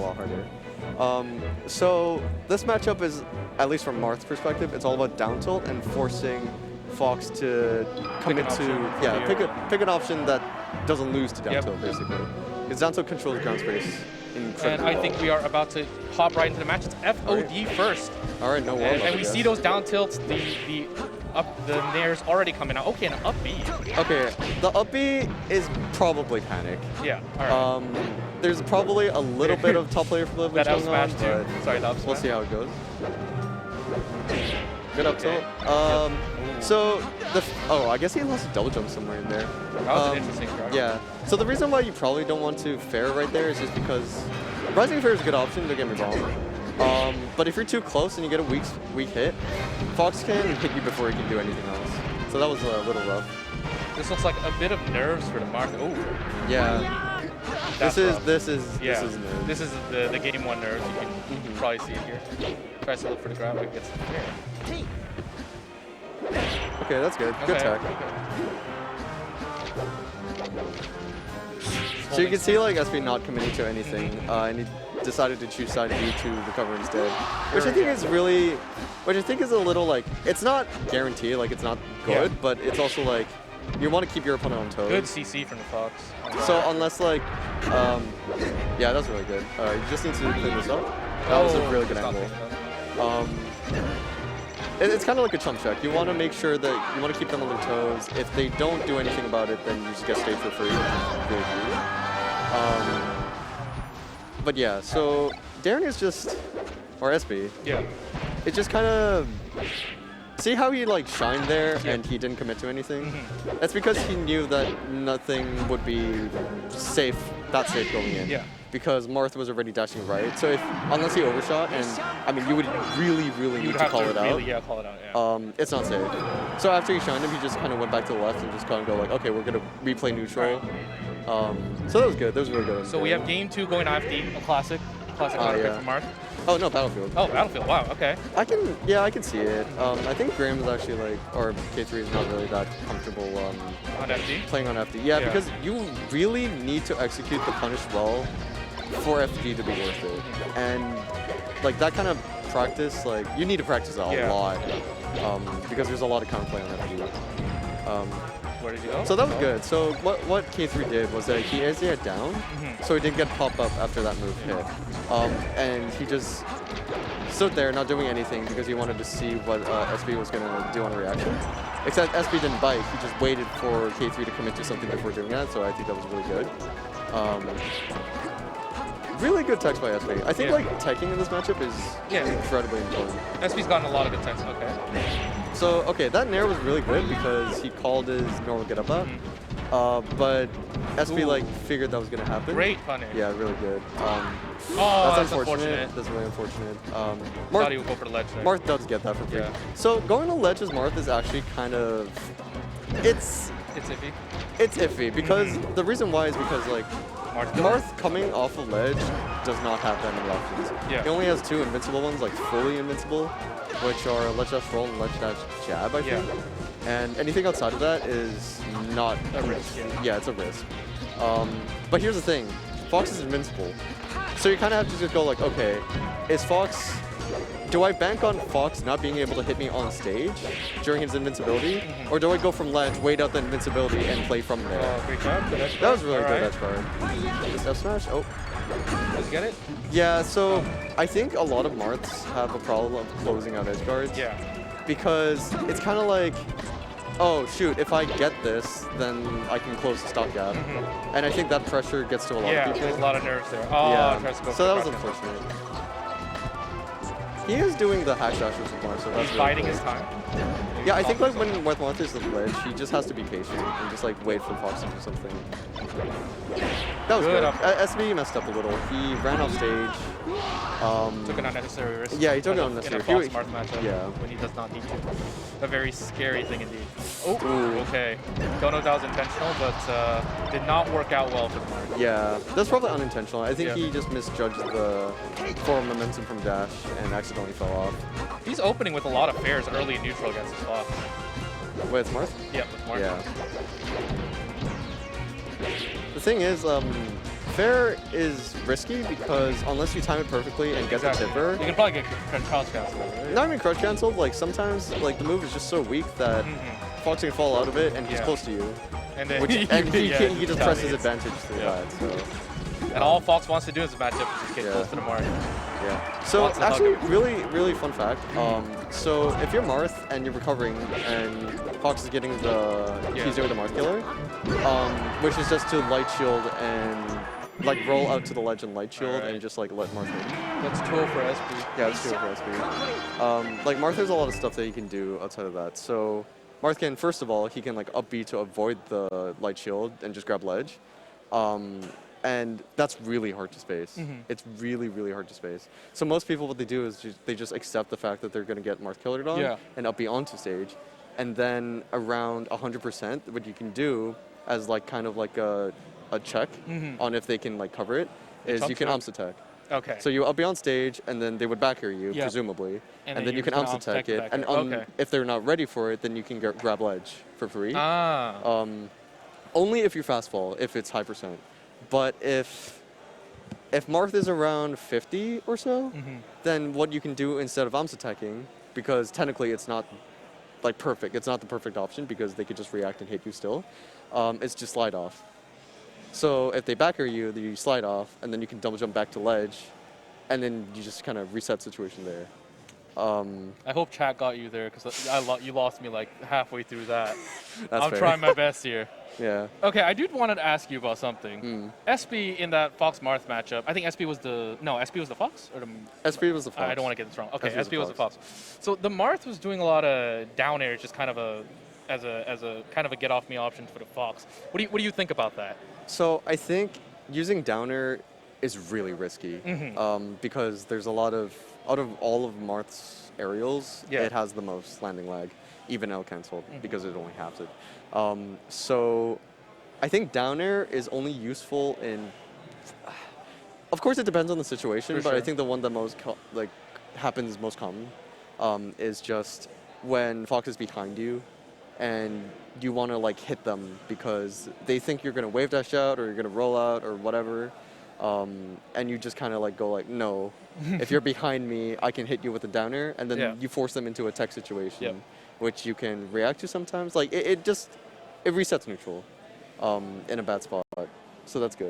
lot harder. So this matchup is, at least from Marth's perspective, it's all about down tilt and forcing Fox to commit to pick an option that doesn't lose to down tilt basically. Because down tilt controls ground space incredibly. And I think we are about to hop right into the match. It's FOD first. All right, no worries. And we see those down tilts, the Nair's already coming out. Okay, and an up B. Okay, the up B is probably panic. Yeah, all right. There's probably a little bit of top player privilege going on, but sorry, the up we'll see how it goes. Good up tilt. So I guess he lost a double jump somewhere in there. That was an interesting try. Yeah. So the reason why you probably don't want to fair right there is just because rising fair is a good option. Don't get me wrong. But if you're too close and you get a weak hit, Fox can hit you before he can do anything else. So that was a little rough. This looks like a bit of nerves for the Marth. Oh. Yeah. This is nerves. This is the game one nerves. You can probably see it here. Tries to look for the grab, but gets there. Okay, that's good. Good tech. So you can see like Espi not committing to anything, and he decided to choose side B to recover instead, which I think is a little like, it's not guaranteed, like it's not good, but it's also like you want to keep your opponent on toes. Good CC from the Fox. So unless like, yeah, that's really good. You just need to clean this up. That was a really good angle. It's kind of like a chump check. You want to make sure that you want to keep them on their toes. If they don't do anything about it, then you just get stage for free. But yeah, so Darren is just, or Espi. Yeah. It just kind of, see how he like shined there and he didn't commit to anything? That's because he knew that nothing would be safe going in. Yeah. Because Marth was already dashing right. So unless he overshot, and I mean, you would really need to call it out. Call it out, yeah. It's not safe. So after he shined him, he just kind of went back to the left and just kind of go like, okay, we're going to replay neutral. So that was good. That was really good. So we have game 2 going IFD, a classic pick from Marth. Oh, no, Battlefield. Oh, Battlefield. Wow, okay. I can see it. I think Graham is actually like, or Kay3 is not really that comfortable on FD? Playing on FD. Yeah, because you really need to execute the punish well for FD to be worth it. And like that kind of practice, like you need to practice a lot because there's a lot of counterplay on FD. Where did you go? So that was good. So what Kay3 did was that he ASD down, so he didn't get pop up after that move hit. And he just stood there not doing anything because he wanted to see what Espi was going to do on a reaction. Except Espi didn't bite, he just waited for Kay3 to commit to something before doing that, so I think that was really good. Really good text by Espi. I think like teching in this matchup is incredibly important. Espi's gotten a lot of good text, okay. So, okay, that Nair was really good because he called his normal get up out. But Espi like figured that was going to happen. Great punish. Yeah, really good. That's unfortunate. That's really unfortunate. Thought he would go for the ledge there. Marth does get that for free. Yeah. So going to ledge as Marth is actually kind of, it's iffy. It's iffy because the reason why is because like Marth coming off a ledge does not have that many options. Yeah. He only has 2 invincible ones, like fully invincible, which are ledge dash roll and ledge dash jab, I think. And anything outside of that is not a risk. Yeah, it's a risk. But here's the thing, Fox is invincible. So you kind of have to just go like, okay, is Fox, do I bank on Fox not being able to hit me on stage during his invincibility? Or do I go from ledge, wait out the invincibility, and play from there? Great job. That was really good edge guard. Just F smash? Oh. Does he get it? Yeah, so I think a lot of Marths have a problem of closing out edge guards. Yeah. Because it's kind of like, oh shoot, if I get this, then I can close the stopgap. And I think that pressure gets to a lot of people. Yeah, there's a lot of nerves there. Oh, tries to go so that was unfortunate. He is doing the hack dash with Marth, so that's He's biding his time. Yeah, I think like when Marth is the ledge, he just has to be patient and just like wait for Fox to do something. That was good. Espi messed up a little. He ran off stage. Took an unnecessary risk. Yeah, he took an unnecessary risk. In a Marth matchup when he does not need to. A very scary thing indeed. Oh, okay. Don't know if that was intentional, but did not work out well for the Marth. Yeah, that's probably unintentional. I think he just misjudged the forward momentum from dash and accidentally fell off. He's opening with a lot of fairs early in neutral against his Fox. With Marth? Yeah, with Marth. Yeah. The thing is, Fair is risky because unless you time it perfectly and get the tipper, You can probably get crouch cancel, right? not even crouch canceled. Like sometimes, like the move is just so weak that Fox can fall out of it and he's close to you, And then he just presses retaliates. advantage through that. So. And all Fox wants to do is match up and just get close to the mark. Yeah. So Lots of actually, hug. really fun fact. So if you're Marth and you're recovering and Fox is getting he's doing the Marth killer, which is just to light shield and like roll out to the ledge and light shield and just like let Marth hit. That's 2 for Espi. Yeah, that's 2 for Espi. Like Marth, there's a lot of stuff that he can do outside of that. So Marth can, first of all, he can like up B to avoid the light shield and just grab ledge. And that's really hard to space. It's really hard to space. So most people, what they do is they just accept the fact that they're going to get Marth killered on and up B onto stage. And then around 100%, what you can do as like kind of like a check on if they can like cover it is you can AMS attack. Okay. So you up B on stage, and then they would back air you, presumably. And then you can AMS attack it. And if they're not ready for it, then you can grab ledge for free. Only if you fast fall, if it's high percent. But if Marth is around 50 or so, then what you can do instead of AMS attacking, because technically it's not like perfect, it's not the perfect option because they could just react and hit you still, it's just slide off. So if they back air you, then you slide off, and then you can double jump back to ledge, and then you just kind of reset situation there. I hope chat got you there because you lost me like halfway through that. That's I'm fair. trying my best here. Yeah. Okay, I did want to ask you about something. Espi in that Fox Marth matchup, I think Espi was the Fox or the Espi was the Fox. I don't want to get this wrong. Okay, Espi was the Fox. So the Marth was doing a lot of down air, just kind of as a kind of a get off me option for the Fox. What do you think about that? So I think using downer is really risky because there's a lot of, out of all of Marth's aerials, it has the most landing lag, even L cancelled, because it only halves it. So I think down air is only useful in, of course it depends on the situation, but I think the one that most happens most common is just when Fox is behind you and you want to like hit them because they think you're going to wave dash out or you're going to roll out or whatever. And you just kind of like go like, no, if you're behind me, I can hit you with a downer, and then you force them into a tech situation, which you can react to sometimes. Like it resets neutral in a bad spot, so that's good.